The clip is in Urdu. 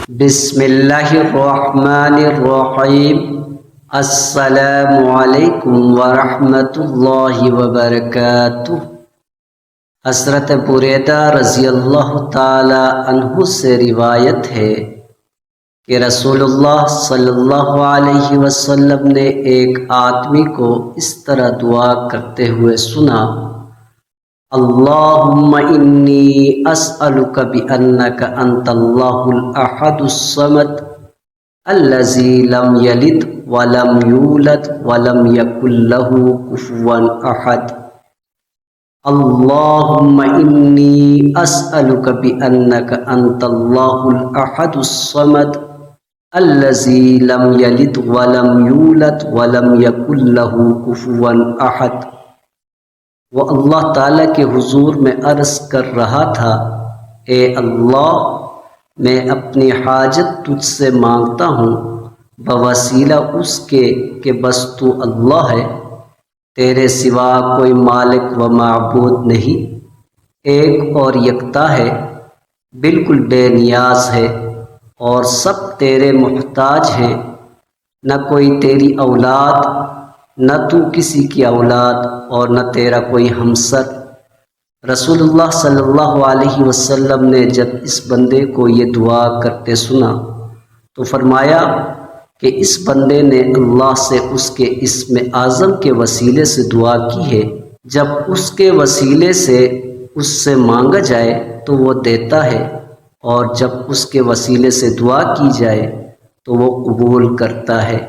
بسم اللہ الرحمن الرحیم۔ السلام علیکم ورحمۃ اللہ وبرکاتہ۔ حضرت بریدہ رضی اللہ تعالی عنہ سے روایت ہے کہ رسول اللہ صلی اللہ علیہ وسلم نے ایک آدمی کو اس طرح دعا کرتے ہوئے سنا: اللہم انی اسألک بأنک انت اللہ الاحد الصمد الذی لم یلد ولم یولد ولم یکن لہ کفوا احد۔ اللہم انی اسألک بأنک انت اللہ الاحد الصمد الذی لم یلد ولم یولد ولم یکن لہ کفوا احد۔ وہ اللہ تعالیٰ کے حضور میں عرض کر رہا تھا: اے اللہ، میں اپنی حاجت تجھ سے مانگتا ہوں بوسیلہ اس کے کہ بس تو اللہ ہے، تیرے سوا کوئی مالک و معبود نہیں، ایک اور یکتا ہے، بالکل بے نیاز ہے اور سب تیرے محتاج ہیں، نہ کوئی تیری اولاد، نہ تو کسی کی اولاد اور نہ تیرا کوئی ہمسر۔ رسول اللہ صلی اللہ علیہ وسلم نے جب اس بندے کو یہ دعا کرتے سنا تو فرمایا کہ اس بندے نے اللہ سے اس کے اسم اعظم کے وسیلے سے دعا کی ہے، جب اس کے وسیلے سے اس سے مانگا جائے تو وہ دیتا ہے، اور جب اس کے وسیلے سے دعا کی جائے تو وہ قبول کرتا ہے۔